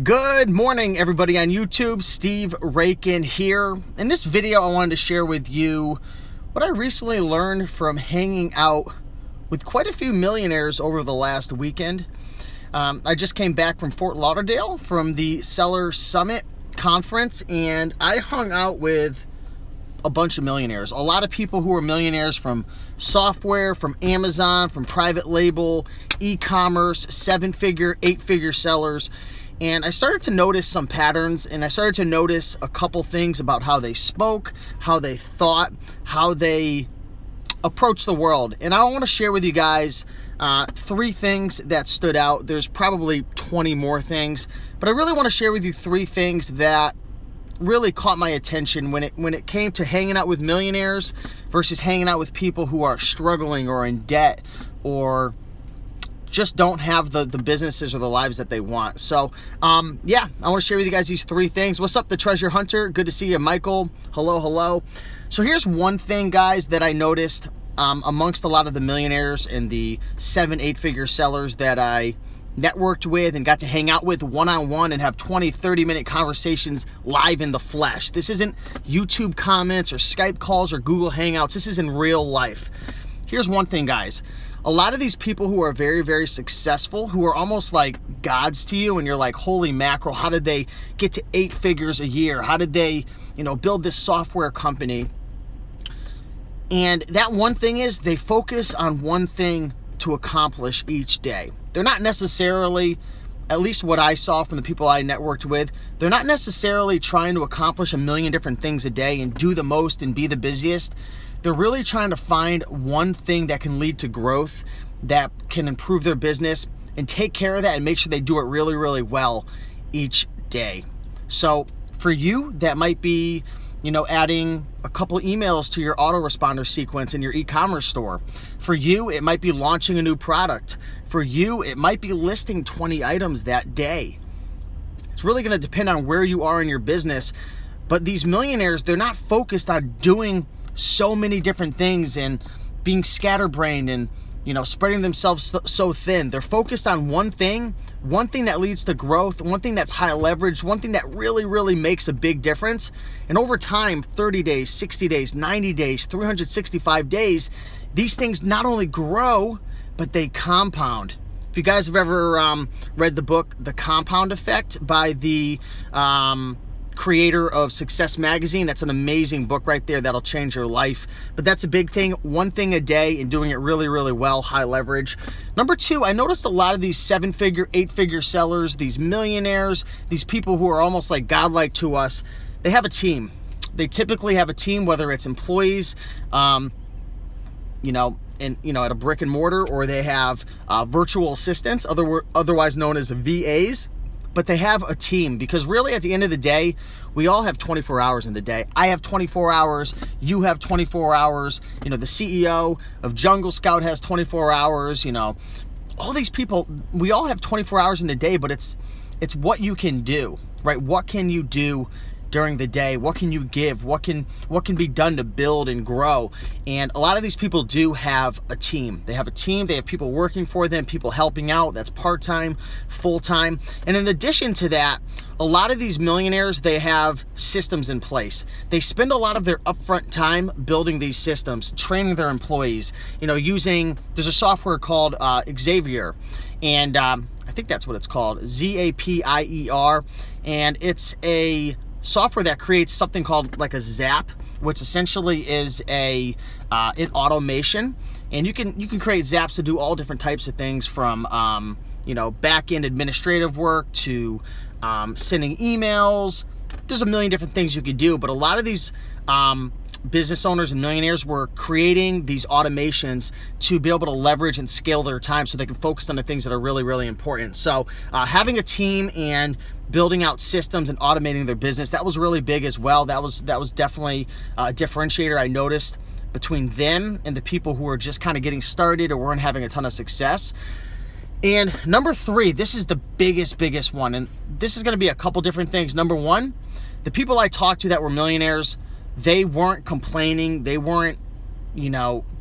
Good morning, everybody on YouTube. Steve Rakin here. In this video, I wanted to share with you what I recently learned from hanging out with quite a few millionaires over the last weekend. I just came back from Fort Lauderdale from the Seller Summit conference, and I hung out with a bunch of millionaires. A lot of people who are millionaires from software, from Amazon, from private label, e-commerce, 7-figure, 8-figure sellers. And I started to notice some patterns, and I started to notice a couple things about how they spoke, how they thought, how they approached the world. And I want to share with you guys 3 things that stood out. There's probably 20 more things, but I really want to share with you 3 things that really caught my attention when it came to hanging out with millionaires versus hanging out with people who are struggling or in debt or just don't have the businesses or the lives that they want. So yeah, I want to share with you guys these 3 things. What's up, the treasure hunter? Good to see you, Michael. Hello. So here's one thing, guys, that I noticed amongst a lot of the millionaires and the 7-8-figure sellers that I networked with and got to hang out with one-on-one and have 20-30-minute conversations live in the flesh. This isn't YouTube comments or Skype calls or Google Hangouts. This is in real life. Here's one thing, guys. A lot of these people who are very, very successful, who are almost like gods to you, and you're like, holy mackerel, how did they get to 8 figures a year? How did they, build this software company? And that one thing is they focus on one thing to accomplish each day. They're not necessarily, at least what I saw from the people I networked with, they're not necessarily trying to accomplish a million different things a day and do the most and be the busiest. They're really trying to find one thing that can lead to growth, that can improve their business, and take care of that and make sure they do it really, really well each day. So for you, that might be, adding a couple emails to your autoresponder sequence in your e-commerce store. For you, it might be launching a new product. For you, it might be listing 20 items that day. It's really going to depend on where you are in your business. But these millionaires, they're not focused on doing so many different things and being scatterbrained and spreading themselves so thin. They're focused on one thing that leads to growth, one thing that's high leverage, one thing that really, really makes a big difference. And over time, 30 days, 60 days, 90 days, 365 days, these things not only grow, but they compound. If you guys have ever read the book, The Compound Effect by the creator of Success Magazine, that's an amazing book right there that'll change your life. But that's a big thing, one thing a day and doing it really, really well, high leverage. Number 2, I noticed a lot of these 7-figure, 8-figure sellers, these millionaires, these people who are almost like godlike to us, they have a team. They typically have a team, whether it's employees, at a brick and mortar, or they have virtual assistants, otherwise known as VAs. But they have a team, because really at the end of the day, we all have 24 hours in the day. I have 24 hours, you have 24 hours, the CEO of Jungle Scout has 24 hours, all these people, we all have 24 hours in the day, but it's what you can do, right? What can you do during the day? What can you give? What can be done to build and grow? And a lot of these people do have a team. They have a team, they have people working for them, people helping out. That's part-time, full-time. And in addition to that, a lot of these millionaires, they have systems in place. They spend a lot of their upfront time building these systems, training their employees, there's a software called Xavier, and I think that's what it's called, Zapier, and it's a software that creates something called like a Zap, which essentially is an automation, and you can create Zaps to do all different types of things, from back-end administrative work to sending emails. There's a million different things you could do, but a lot of these business owners and millionaires were creating these automations to be able to leverage and scale their time so they can focus on the things that are really, really important. So having a team and building out systems and automating their business, that was really big as well. That was definitely a differentiator I noticed between them and the people who are just kind of getting started or weren't having a ton of success. And number 3, this is the biggest one, and this is going to be a couple different things. Number 1, the people I talked to that were millionaires, they weren't complaining, they weren't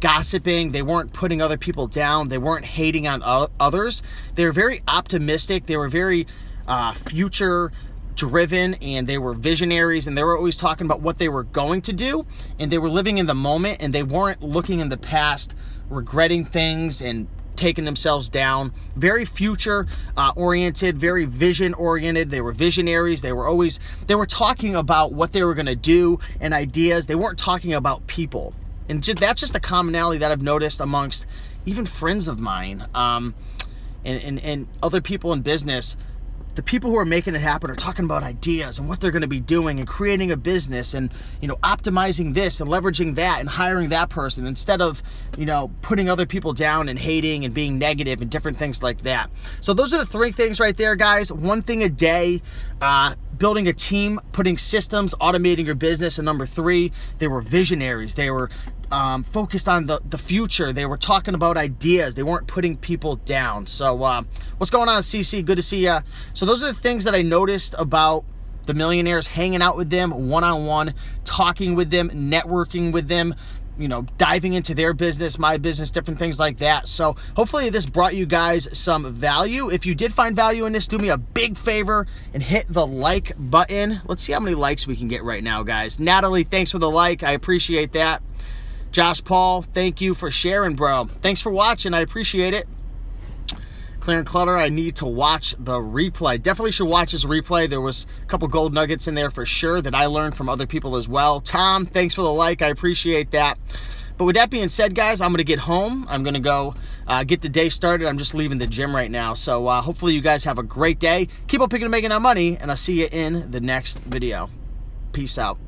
gossiping, they weren't putting other people down, they weren't hating on others. They were very optimistic, they were very future driven, and they were visionaries, and they were always talking about what they were going to do, and they were living in the moment, and they weren't looking in the past, regretting things and taking themselves down. Very future oriented, very vision oriented. They were visionaries. They were talking about what they were going to do and ideas. They weren't talking about people. And that's just a commonality that I've noticed amongst even friends of mine, and other people in business. The people who are making it happen are talking about ideas and what they're going to be doing and creating a business and, optimizing this and leveraging that and hiring that person, instead of, putting other people down and hating and being negative and different things like that. So those are the 3 things right there, guys. One thing a day, building a team, putting systems, automating your business. And number 3, they were visionaries. They were focused on the future. They were talking about ideas. They weren't putting people down. So what's going on, CC? Good to see you. So those are the things that I noticed about the Millionaires, hanging out with them one-on-one, talking with them, networking with them, diving into their business, my business, different things like that. So hopefully this brought you guys some value. If you did find value in this, do me a big favor and hit the like button. Let's see how many likes we can get right now, guys. Natalie, thanks for the like. I appreciate that. Josh Paul, thank you for sharing, bro. Thanks for watching. I appreciate it. Clarence Clutter, I need to watch the replay. Definitely should watch this replay. There was a couple gold nuggets in there for sure that I learned from other people as well. Tom, thanks for the like. I appreciate that. But with that being said, guys, I'm going to get home. I'm going to go get the day started. I'm just leaving the gym right now. So hopefully you guys have a great day. Keep on picking and making that money, and I'll see you in the next video. Peace out.